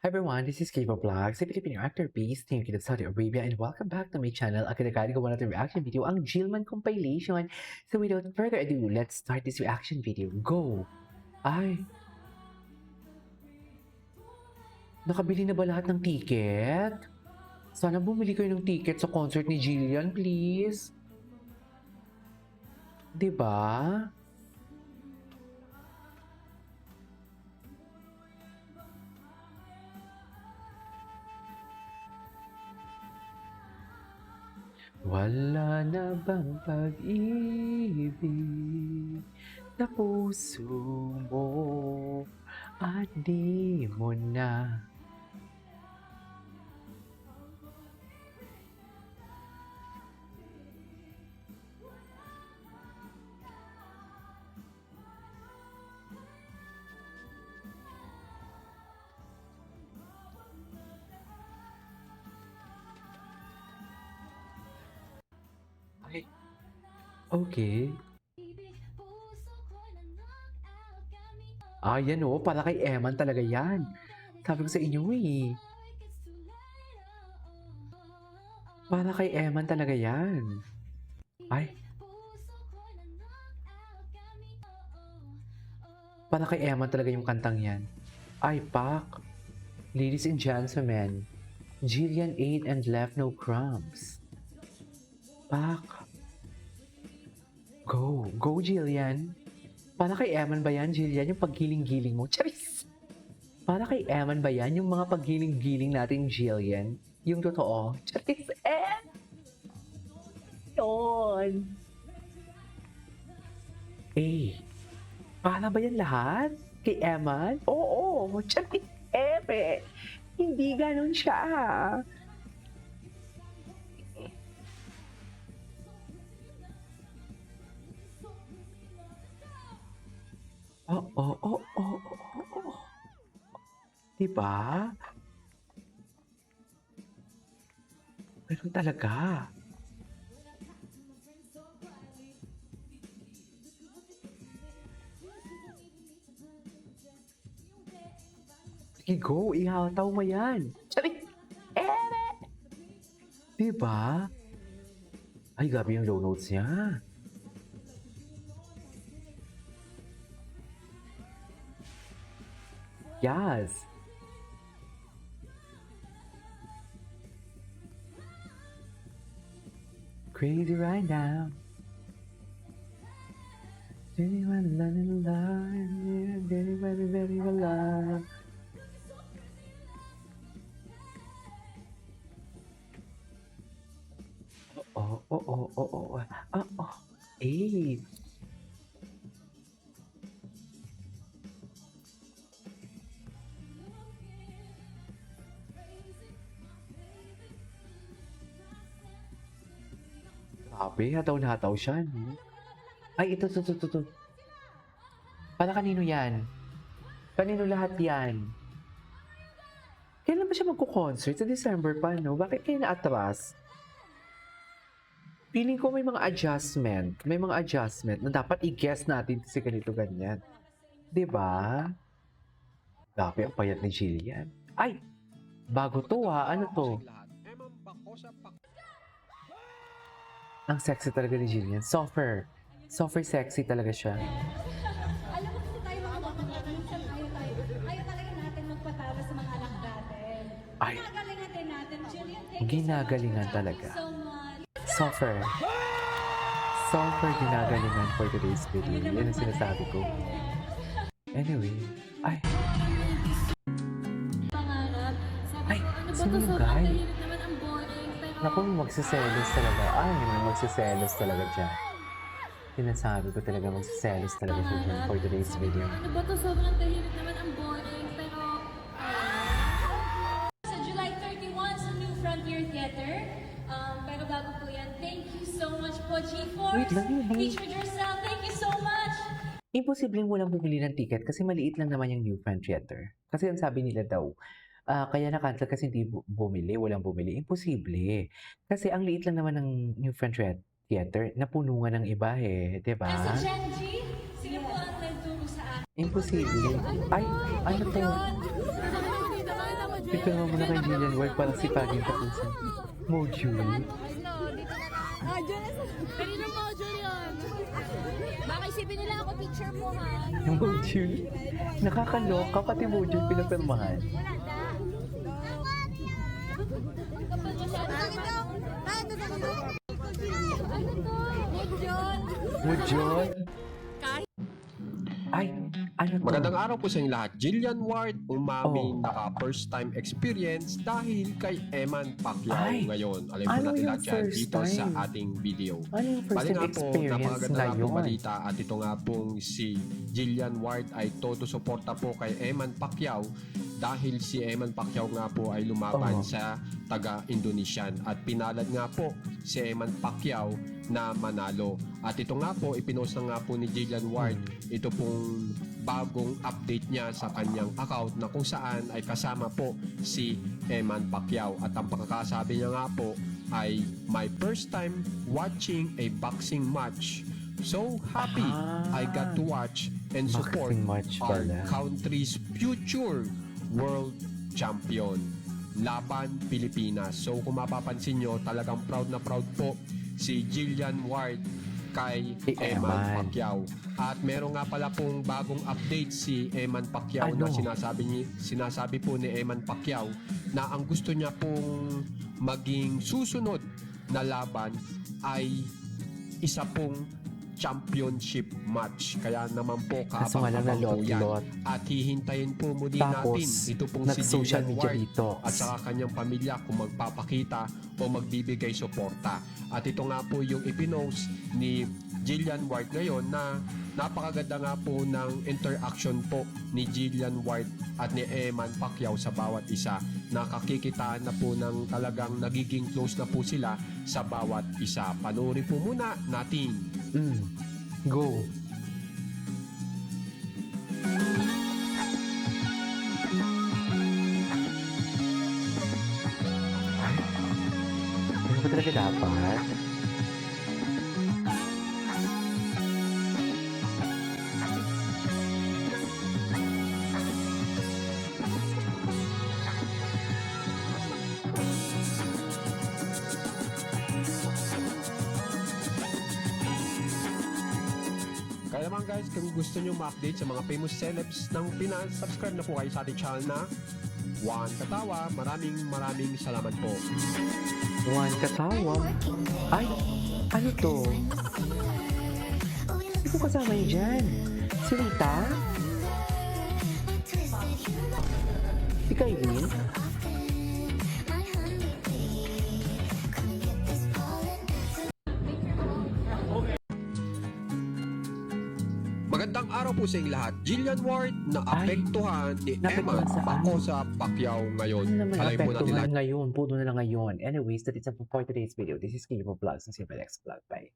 Hi everyone, this is Kiva Vlogs, a Filipino actor based in Saudi Arabia, and welcome back to my channel. Agad-agad gawa natin reaction video, ang Jillman compilation. So without further ado, let's start this reaction video. Go! Ay, nakabili na ba lahat ng ticket? Sana bumili kayo ng ticket sa concert ni Jillian, please. 'Di ba? Wala na bang pag-ibig sa puso mo at di mo na ay, okay. Yan o, para kay Eman talaga yan. Sabi ko sa inyo eh. Para kay Eman talaga yan. Ay. Para kay Eman talaga yung kantang yan. Ay, Pak. Ladies and gentlemen, Jillian ate and left no crumbs. Pak. Go. Go, Jillian. Para kay Eman ba yan, Jillian, yung paggiling-giling mo? Charis! Para kay Eman ba yan, yung mga paggiling-giling natin, Jillian? Yung totoo? Charis! Yun! Para ba yan lahat? Kay Eman? Oo! Charis! Hindi ganun siya. Oo. Diba? Ganun talaga. Sige, go. Ihataw mo yan. Sabi, diba? Ay, gabi yung low notes niya. Yes. Crazy right now. Anyone loving alive, very alive. Oo. Eh. Grabe, hataw na hataw siya, no? Ay, ito. Para kanino yan? Kanino lahat yan? Kailan ba siya magko-concert? Sa December pa, no? Bakit kayo na-atras? Feeling ko may mga adjustment. May mga adjustment na dapat i-guess natin kasi ganito ganyan. 'Di ba? Grabe ang payat ni Jillian. Ay! Bago to Ano to? Ang sexy talaga ni Jillian. Softer sexy talaga siya. Alam mo kasi tayo mga bakla, minsan ayaw talaga natin magpatalo sa mga anak natin. Ay. Ginagalingan natin, Jillian. Thank you Ginagalingan so much. talaga. Thank you so much. Softer ginagalingan for today's video. Yan ang sinasabi ko. Anyway. Ay! Pangarap. Sabi Ay! ko, ano ba to? Sino yung Sobrang guy? tahimik naman ang boring. Pero Naku, magsiselos talaga. Ay, may magsiselos talaga dyan. Sinasabi ko talaga magsiselos talaga siya dyan for today's video. ano ba to? Sobrang tahimik naman ang boring. Pero sa July 31 sa New Frontier Theater. Pero bago po yan, thank you so much po, G-Force. Wait lang yun. Featured yourself. Thank you so much. Imposibleng walang bumili ng ticket kasi maliit lang naman yung New Fan Theater. Kasi ang sabi nila daw, kaya na-cancel kasi hindi bumili, walang bumili. Imposible. Kasi ang liit lang naman ng New Fan Theater, napuno nga ng iba eh, 'di ba? Sa Gen G, sino po ang nagturo sa akin? Imposible. Ay, ano to? Nakita mo Ipirma mo na kay Jillian Ward para sipagin tapusin. Module. Kanina mo, Julian. Baka isipin nila ako picture mo, ha? Module. Nakakaloka, pati module pinapirmahan. Kapal masyado. Ano to? John. Module? Ay, ano to? Magandang araw po sa inyo lahat. Jillian Ward umaming naka first time experience dahil kay Eman Pacquiao Ay, ngayon. Alam po ano natin yung lahat yan first dito sa time? ating video. Ano yung first Bali time nga po, experience napakaganda na nga pong yun? balita at ito nga pong si Jillian Ward ay todo suporta po kay Eman Pacquiao dahil si Eman Pacquiao nga po ay lumaban sa taga-Indonesian at pinalad nga po si Eman Pacquiao na manalo. At ito nga po, ipinost na nga po ni Jillian Ward ito pong bagong update niya sa kanyang account na kung saan ay kasama po si Eman Pacquiao. At ang pagkakasabi niya nga po ay my first time watching a boxing match. So happy I got to watch and support Boxing match our pala. country's future world champion. Laban Pilipinas. So kung mapapansin nyo, talagang proud na proud po si Jillian Ward kay Si Eman Eman. Pacquiao. At meron nga pala pong bagong update si Eman Pacquiao na Ano? sinasabi po ni Eman Pacquiao na ang gusto niya pong maging susunod na laban ay isa pong championship match. Kaya naman po Kaso nga lang kaabang-abang po yan. nalot-lot. At hihintayin po muli Tapos, natin ito pong si nag-social Jillian media Ward detox. at saka kanyang pamilya kung magpapakita o magbibigay suporta. At ito nga po yung ipinost ni Jillian Ward ngayon na napakaganda nga po ng interaction po ni Jillian Ward at ni Eman Pacquiao sa bawat isa. Nakakikitaan na po ng talagang nagiging close na po sila sa bawat isa. Panoorin po muna natin. Go. Ay, ano ba talaga dapat? Kaya naman guys, kung gusto nyo ma-update sa mga famous celebs ng Pinas, subscribe na po kayo sa ating channel na Juan Katawa. Maraming salamat po. Juan Katawa. Ay, ano to? Hindi ko kasama yun dyan. Si Rita? Si Kylie? Magandang araw po sa inyong lahat. Jillian Ward na apektuhan ni naapektuhan Eman saan? Pacosa Pacquiao ngayon. Ano naman Alam po natin apektuhan lahat. ngayon? Puno na lang ngayon. Anyways, that is it for today's video. This is Kibo Vlogs and Simple X Vlog. Bye.